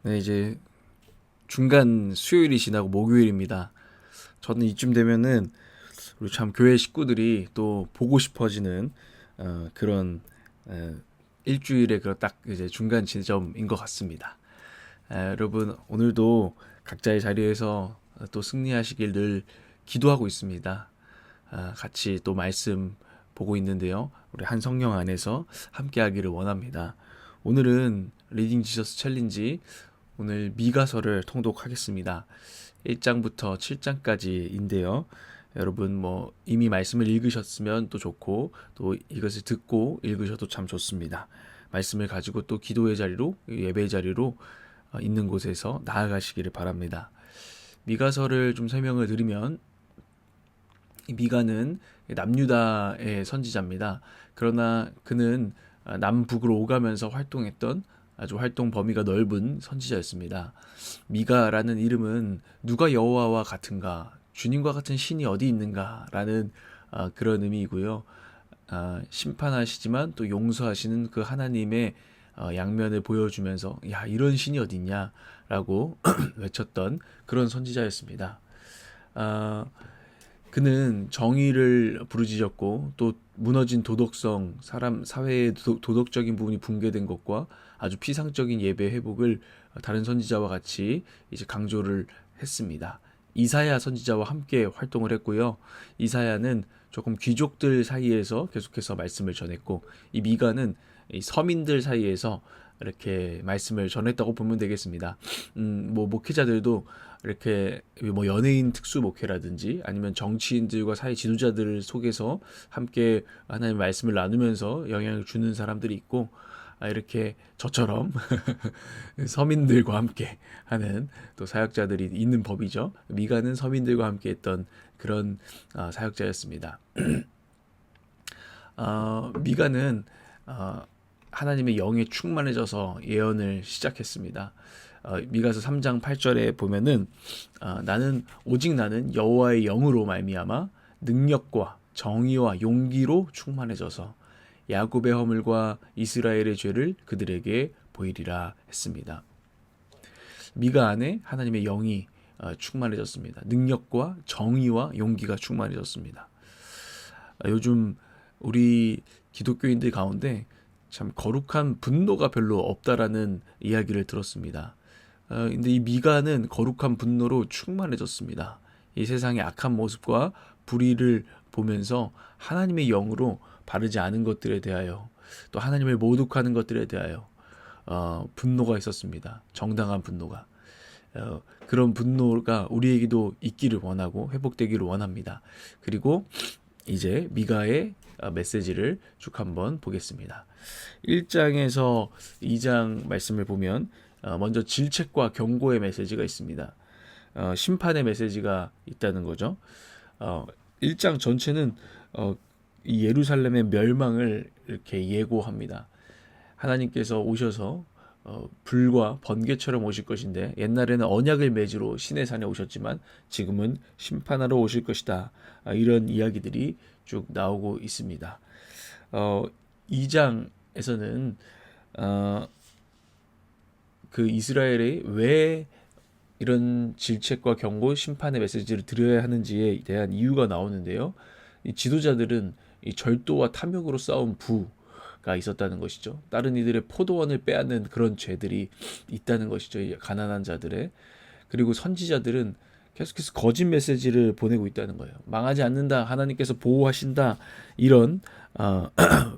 네, 이제 중간 수요일이 지나고 목요일입니다. 저는 이쯤 되면은 우리 참 교회 식구들이 또 보고 싶어지는 그런 일주일의 그런 딱 이제 중간 지점인 것 같습니다. 여러분 오늘도 각자의 자리에서 또 승리하시길 늘 기도하고 있습니다. 같이 또 말씀 보고 있는데요. 우리 한 성령 안에서 함께하기를 원합니다. 오늘은 리딩 지저스 챌린지 오늘 미가서를 통독하겠습니다. 1장부터 7장까지인데요. 여러분 뭐 이미 말씀을 읽으셨으면 또 좋고 또 이것을 듣고 읽으셔도 참 좋습니다. 말씀을 가지고 또 기도의 자리로 예배의 자리로 있는 곳에서 나아가시기를 바랍니다. 미가서를 좀 설명을 드리면 미가는 남유다의 선지자입니다. 그러나 그는 남북으로 오가면서 활동했던 아주 활동 범위가 넓은 선지자였습니다. 미가라는 이름은 누가 여호와와 같은가, 주님과 같은 신이 어디 있는가라는 그런 의미이고요. 심판하시지만 또 용서하시는 그 하나님의 양면을 보여주면서 야 이런 신이 어딨냐라고 외쳤던 그런 선지자였습니다. 그는 정의를 부르짖었고 또 무너진 도덕성, 사람 사회의 도덕적인 부분이 붕괴된 것과 아주 피상적인 예배 회복을 다른 선지자와 같이 이제 강조를 했습니다. 이사야 선지자와 함께 활동을 했고요. 이사야는 조금 귀족들 사이에서 계속해서 말씀을 전했고 이 미가는 이 서민들 사이에서 이렇게 말씀을 전했다고 보면 되겠습니다. 뭐 목회자들도 이렇게 뭐 연예인 특수 목회라든지 아니면 정치인들과 사회 지도자들을 속에서 함께 하나님의 말씀을 나누면서 영향을 주는 사람들이 있고 이렇게 저처럼 서민들과 함께 하는 또 사역자들이 있는 법이죠. 미가는 서민들과 함께 했던 그런 사역자였습니다. 미가는 하나님의 영에 충만해져서 예언을 시작했습니다. 미가서 3장 8절에 보면은 나는 여호와의 영으로 말미암아 능력과 정의와 용기로 충만해져서 야곱의 허물과 이스라엘의 죄를 그들에게 보이리라 했습니다. 미가 안에 하나님의 영이 충만해졌습니다. 능력과 정의와 용기가 충만해졌습니다. 요즘 우리 기독교인들 가운데 참 거룩한 분노가 별로 없다라는 이야기를 들었습니다. 근데 이 미가는 거룩한 분노로 충만해졌습니다. 이 세상의 악한 모습과 불의를 보면서 하나님의 영으로 바르지 않은 것들에 대하여 또 하나님을 모독하는 것들에 대하여 분노가 있었습니다. 정당한 분노가. 그런 분노가 우리에게도 있기를 원하고 회복되기를 원합니다. 그리고 이제 미가의 메시지를 쭉 한번 보겠습니다. 1장에서 2장 말씀을 보면 먼저 질책과 경고의 메시지가 있습니다. 심판의 메시지가 있다는 거죠. 1장 전체는 이 예루살렘의 멸망을 이렇게 예고합니다. 하나님께서 오셔서 불과 번개처럼 오실 것인데 옛날에는 언약을 맺으러 시내산에 오셨지만 지금은 심판하러 오실 것이다. 이런 이야기들이 쭉 나오고 있습니다. 2장에서는 그 이스라엘이 왜 이런 질책과 경고, 심판의 메시지를 드려야 하는지에 대한 이유가 나오는데요. 이 지도자들은 이 절도와 탐욕으로 싸운 부가 있었다는 것이죠. 다른 이들의 포도원을 빼앗는 그런 죄들이 있다는 것이죠. 이 가난한 자들의. 그리고 선지자들은 계속해서 거짓 메시지를 보내고 있다는 거예요. 망하지 않는다, 하나님께서 보호하신다, 이런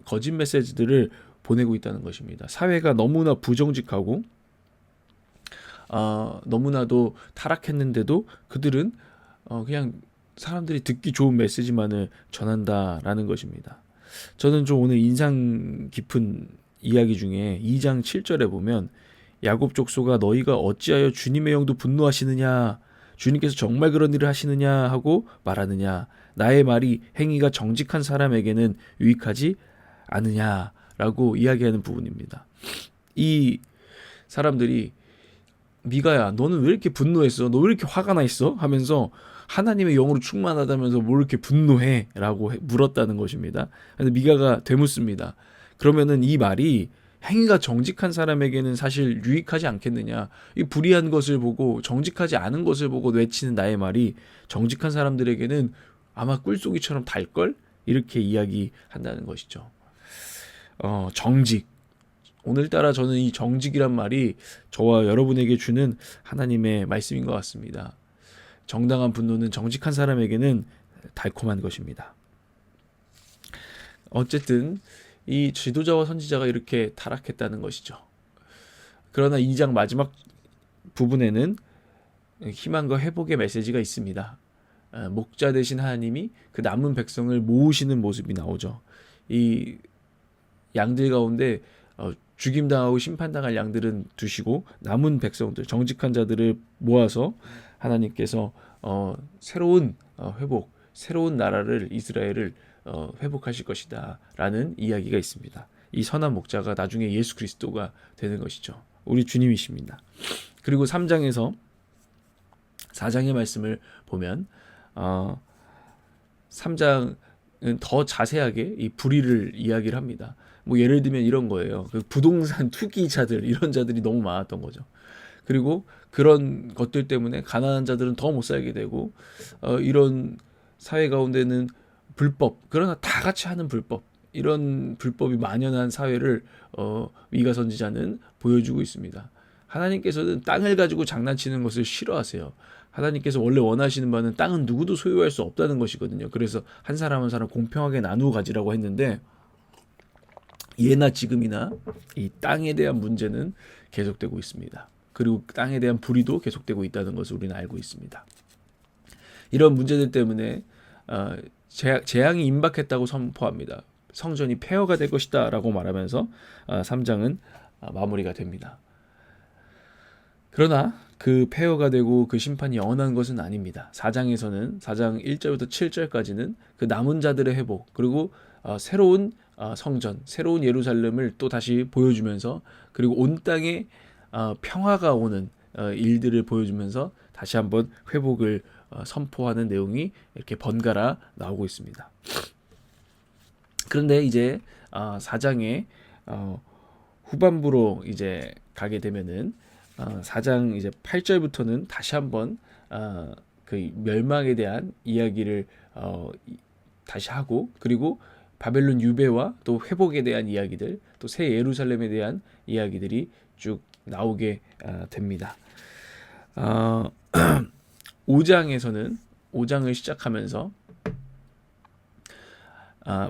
거짓 메시지들을 보내고 있다는 것입니다. 사회가 너무나 부정직하고 너무나도 타락했는데도 그들은 그냥 사람들이 듣기 좋은 메시지만을 전한다라는 것입니다. 저는 좀 오늘 인상 깊은 이야기 중에 2장 7절에 보면 야곱 족속아 너희가 어찌하여 주님의 영도 분노하시느냐, 주님께서 정말 그런 일을 하시느냐 하고 말하느냐, 나의 말이 행위가 정직한 사람에게는 유익하지 않으냐라고 이야기하는 부분입니다. 이 사람들이 미가야 너는 왜 이렇게 분노했어? 너 왜 이렇게 화가 나 있어? 하면서 하나님의 영으로 충만하다면서 뭘 이렇게 분노해? 라고 물었다는 것입니다. 그래서 미가가 되묻습니다. 그러면은 이 말이 행위가 정직한 사람에게는 사실 유익하지 않겠느냐. 이 불의한 것을 보고 정직하지 않은 것을 보고 외치는 나의 말이 정직한 사람들에게는 아마 꿀송이처럼 달걸? 이렇게 이야기한다는 것이죠. 정직. 오늘따라 저는 이 정직이란 말이 저와 여러분에게 주는 하나님의 말씀인 것 같습니다. 정당한 분노는 정직한 사람에게는 달콤한 것입니다. 어쨌든 이 지도자와 선지자가 이렇게 타락했다는 것이죠. 그러나 2장 마지막 부분에는 희망과 회복의 메시지가 있습니다. 목자 되신 하나님이 그 남은 백성을 모으시는 모습이 나오죠. 이 양들 가운데 죽임당하고 심판당할 양들은 두시고 남은 백성들, 정직한 자들을 모아서 하나님께서 새로운 회복, 새로운 나라를, 이스라엘을 회복하실 것이다 라는 이야기가 있습니다. 이 선한 목자가 나중에 예수 그리스도가 되는 것이죠. 우리 주님이십니다. 그리고 3장에서 4장의 말씀을 보면 3장은 더 자세하게 이 불의를 이야기를 합니다. 뭐 예를 들면 이런 거예요. 그 부동산 투기자들, 이런 자들이 너무 많았던 거죠. 그리고 그런 것들 때문에 가난한 자들은 더 못 살게 되고 이런 사회 가운데는 불법, 그러나 다 같이 하는 불법, 이런 불법이 만연한 사회를 미가 선지자는 보여주고 있습니다. 하나님께서는 땅을 가지고 장난치는 것을 싫어하세요. 하나님께서 원래 원하시는 바는 땅은 누구도 소유할 수 없다는 것이거든요. 그래서 한 사람 한 사람 공평하게 나누어 가지라고 했는데 예나 지금이나 이 땅에 대한 문제는 계속되고 있습니다. 그리고 땅에 대한 불의도 계속되고 있다는 것을 우리는 알고 있습니다. 이런 문제들 때문에 재앙이 임박했다고 선포합니다. 성전이 폐허가 될 것이다 라고 말하면서 3장은 마무리가 됩니다. 그러나 그 폐허가 되고 그 심판이 영원한 것은 아닙니다. 4장에서는 4장 1절부터 7절까지는 그 남은 자들의 회복, 그리고 새로운 성전, 새로운 예루살렘을 또 다시 보여주면서, 그리고 온 땅에 평화가 오는 일들을 보여주면서 다시 한번 회복을 선포하는 내용이 이렇게 번갈아 나오고 있습니다. 그런데 이제 4장의 후반부로 이제 가게 되면은 4장 이제 8절부터는 다시 한번 그 멸망에 대한 이야기를 다시 하고, 그리고 바벨론 유배와 또 회복에 대한 이야기들, 또 새 예루살렘에 대한 이야기들이 쭉 나오게 됩니다. 5장에서는 5장을 시작하면서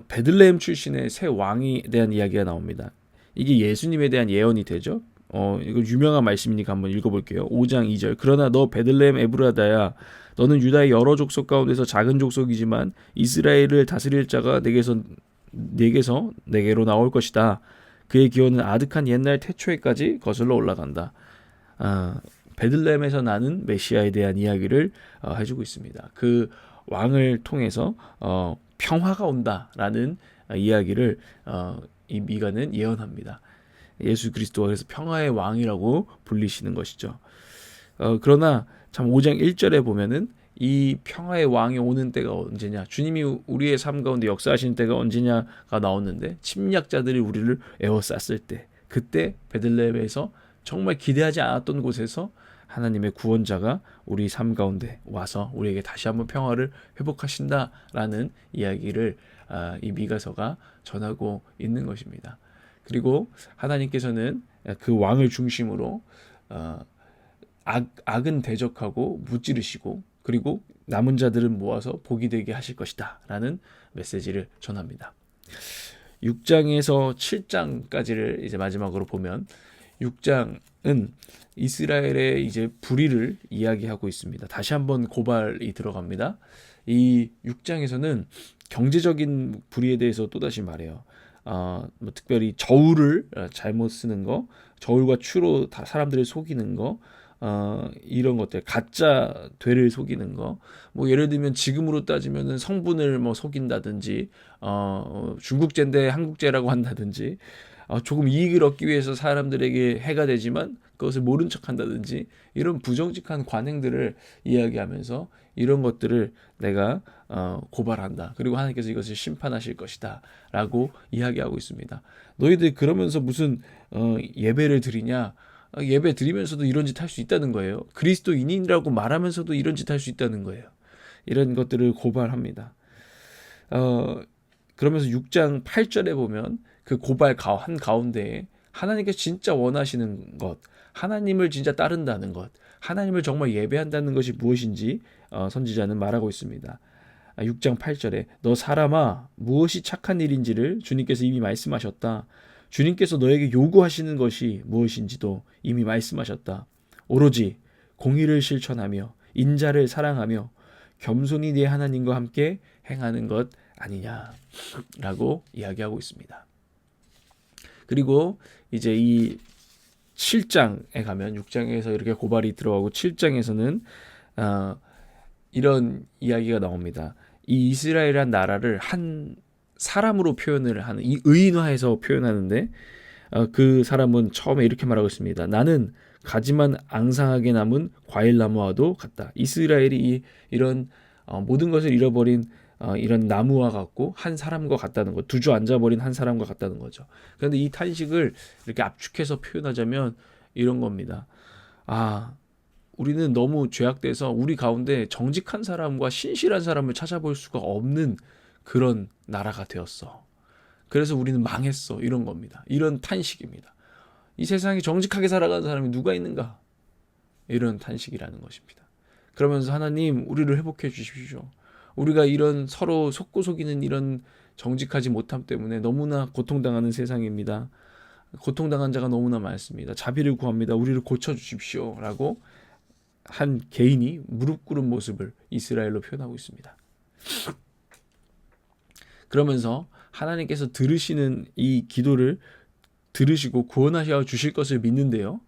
베들레헴 출신의 새 왕에 대한 이야기가 나옵니다. 이게 예수님에 대한 예언이 되죠. 이거 유명한 말씀이니까 한번 읽어볼게요. 5장 2절. 그러나 너 베들레헴 에브라다야, 너는 유다의 여러 족속 가운데서 작은 족속이지만 이스라엘을 다스릴 자가 내게서 내게로 나올 것이다. 그의 기원은 아득한 옛날 태초에까지 거슬러 올라간다. 베들레헴에서 나는 메시아에 대한 이야기를 해주고 있습니다. 그 왕을 통해서 평화가 온다라는 이야기를 이 미가는 예언합니다. 예수 그리스도가 그래서 평화의 왕이라고 불리시는 것이죠. 그러나 참 5장 1절에 보면은 이 평화의 왕이 오는 때가 언제냐, 주님이 우리의 삶 가운데 역사하시는 때가 언제냐가 나오는데, 침략자들이 우리를 에워쌌을 때, 그때 베들레헴에서 정말 기대하지 않았던 곳에서 하나님의 구원자가 우리 삶 가운데 와서 우리에게 다시 한번 평화를 회복하신다라는 이야기를 이 미가서가 전하고 있는 것입니다. 그리고 하나님께서는 그 왕을 중심으로 악은 대적하고 무찌르시고, 그리고 남은 자들은 모아서 복이 되게 하실 것이다 라는 메시지를 전합니다. 6장에서 7장까지를 이제 마지막으로 보면, 6장은 이스라엘의 이제 불의를 이야기하고 있습니다. 다시 한번 고발이 들어갑니다. 이 6장에서는 경제적인 불의에 대해서 또다시 말해요. 뭐 특별히 저울을 잘못 쓰는 거, 저울과 추로 다 사람들을 속이는 거, 이런 것들, 가짜 되를 속이는 거, 뭐 예를 들면 지금으로 따지면은 성분을 뭐 속인다든지, 중국제인데 한국제라고 한다든지, 조금 이익을 얻기 위해서 사람들에게 해가 되지만 그것을 모른 척한다든지 이런 부정직한 관행들을 이야기하면서 이런 것들을 내가 고발한다. 그리고 하나님께서 이것을 심판하실 것이다 라고 이야기하고 있습니다. 너희들 그러면서 무슨 예배를 드리냐? 예배 드리면서도 이런 짓 할 수 있다는 거예요. 그리스도인이라고 말하면서도 이런 짓 할 수 있다는 거예요. 이런 것들을 고발합니다. 그러면서 6장 8절에 보면 그 고발 한 가운데에 하나님께서 진짜 원하시는 것, 하나님을 진짜 따른다는 것, 하나님을 정말 예배한다는 것이 무엇인지 선지자는 말하고 있습니다. 6장 8절에 너 사람아 무엇이 착한 일인지를 주님께서 이미 말씀하셨다. 주님께서 너에게 요구하시는 것이 무엇인지도 이미 말씀하셨다. 오로지 공의를 실천하며 인자를 사랑하며 겸손히 네 하나님과 함께 행하는 것 아니냐라고 이야기하고 있습니다. 그리고 이제 이 7장에 가면 6장에서 이렇게 고발이 들어가고 7장에서는 이런 이야기가 나옵니다. 이 이스라엘이란 나라를 한 사람으로 표현을 하는, 이 의인화해서 표현하는데 그 사람은 처음에 이렇게 말하고 있습니다. 나는 가지만 앙상하게 남은 과일나무와도 같다. 이스라엘이 이런 모든 것을 잃어버린 이런 나무와 같고 한 사람과 같다는 것, 두주 앉아버린 한 사람과 같다는 거죠. 그런데 이 탄식을 이렇게 압축해서 표현하자면 이런 겁니다. 우리는 너무 죄악돼서 우리 가운데 정직한 사람과 신실한 사람을 찾아볼 수가 없는 그런 나라가 되었어. 그래서 우리는 망했어. 이런 겁니다. 이런 탄식입니다. 이 세상에 정직하게 살아가는 사람이 누가 있는가? 이런 탄식이라는 것입니다. 그러면서 하나님 우리를 회복해 주십시오. 우리가 이런 서로 속고 속이는 이런 정직하지 못함 때문에 너무나 고통당하는 세상입니다. 고통당한 자가 너무나 많습니다. 자비를 구합니다. 우리를 고쳐주십시오. 라고 한 개인이 무릎 꿇은 모습을 이스라엘로 표현하고 있습니다. 그러면서 하나님께서 들으시는 이 기도를 들으시고 구원하셔 주실 것을 믿는데요.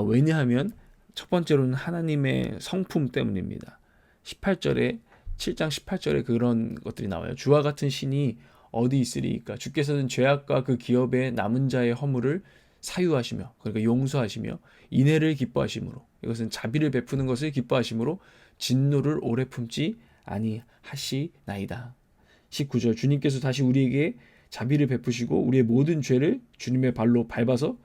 왜냐하면 첫 번째로는 하나님의 성품 때문입니다. 18절에 7장 18절에 그런 것들이 나와요. 주와 같은 신이 어디 있으리이까? 주께서는 죄악과 그 기업의 남은 자의 허물을 사유하시며, 그러니까 용서하시며 인애를 기뻐하심으로, 이것은 자비를 베푸는 것을 기뻐하심으로 진노를 오래 품지 아니하시나이다. 19절 주님께서 다시 우리에게 자비를 베푸시고 우리의 모든 죄를 주님의 발로 밟아서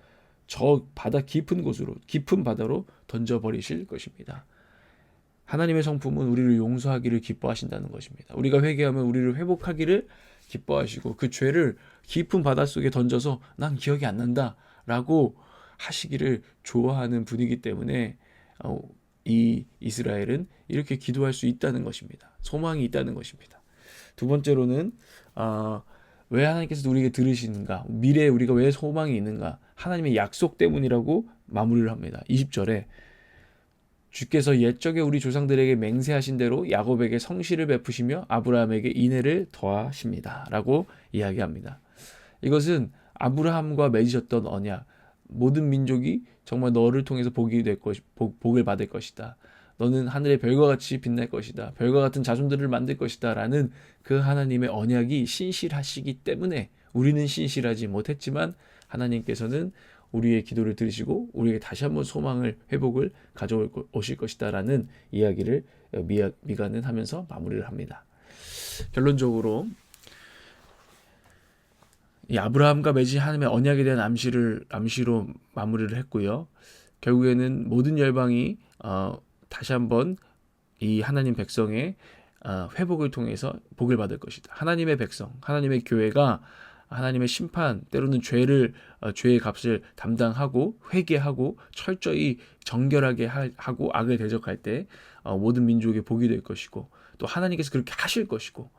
저 바다 깊은 곳으로, 깊은 바다로 던져버리실 것입니다. 하나님의 성품은 우리를 용서하기를 기뻐하신다는 것입니다. 우리가 회개하면 우리를 회복하기를 기뻐하시고 그 죄를 깊은 바닷속에 던져서 난 기억이 안 난다 라고 하시기를 좋아하는 분이기 때문에 이 이스라엘은 이렇게 기도할 수 있다는 것입니다. 소망이 있다는 것입니다. 두 번째로는 왜 하나님께서 우리에게 들으시는가? 미래에 우리가 왜 소망이 있는가? 하나님의 약속 때문이라고 마무리를 합니다. 20절에 주께서 옛적에 우리 조상들에게 맹세하신 대로 야곱에게 성실을 베푸시며 아브라함에게 인애를 더하십니다. 라고 이야기합니다. 이것은 아브라함과 맺으셨던 언약, 모든 민족이 정말 너를 통해서 복을 받을 것이다. 너는 하늘의 별과 같이 빛날 것이다. 별과 같은 자손들을 만들 것이다. 라는 그 하나님의 언약이 신실하시기 때문에 우리는 신실하지 못했지만 하나님께서는 우리의 기도를 들으시고 우리에게 다시 한번 소망을, 회복을 가져오실 것이다 라는 이야기를 미가는 하면서 마무리를 합니다. 결론적으로 이 아브라함과 맺은 하나님의 언약에 대한 암시로 마무리를 했고요. 결국에는 모든 열방이 다시 한번 이 하나님 백성의 회복을 통해서 복을 받을 것이다. 하나님의 백성, 하나님의 교회가 하나님의 심판, 때로는 죄의 값을 담당하고 회개하고 철저히 정결하게 하고 악을 대적할 때 모든 민족의 복이 될 것이고 또 하나님께서 그렇게 하실 것이고,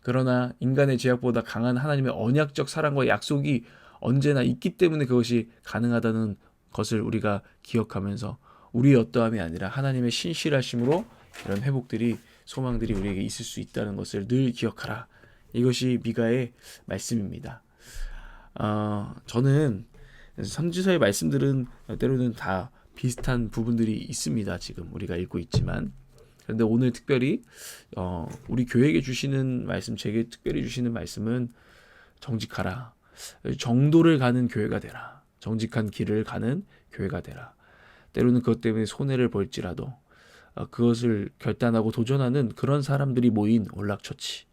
그러나 인간의 죄악보다 강한 하나님의 언약적 사랑과 약속이 언제나 있기 때문에 그것이 가능하다는 것을 우리가 기억하면서 우리의 어떠함이 아니라 하나님의 신실하심으로 이런 회복들이, 소망들이 우리에게 있을 수 있다는 것을 늘 기억하라. 이것이 미가의 말씀입니다. 저는 선지서의 말씀들은 때로는 다 비슷한 부분들이 있습니다. 지금 우리가 읽고 있지만, 그런데 오늘 특별히 우리 교회에게 주시는 말씀, 제게 특별히 주시는 말씀은 정직하라. 정도를 가는 교회가 되라. 정직한 길을 가는 교회가 되라. 때로는 그것 때문에 손해를 볼지라도 그것을 결단하고 도전하는 그런 사람들이 모인 올락처치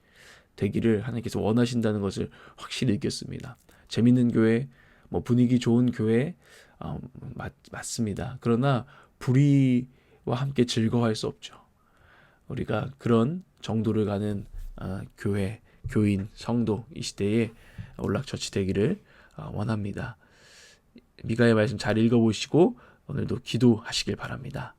되기를 하나님께서 원하신다는 것을 확실히 느꼈습니다. 재밌는 교회, 뭐 분위기 좋은 교회 맞습니다. 그러나 불의와 함께 즐거워할 수 없죠. 우리가 그런 정도를 가는 교회, 교인, 성도 이 시대에 올락처치 되기를 원합니다. 미가의 말씀 잘 읽어보시고 오늘도 기도하시길 바랍니다.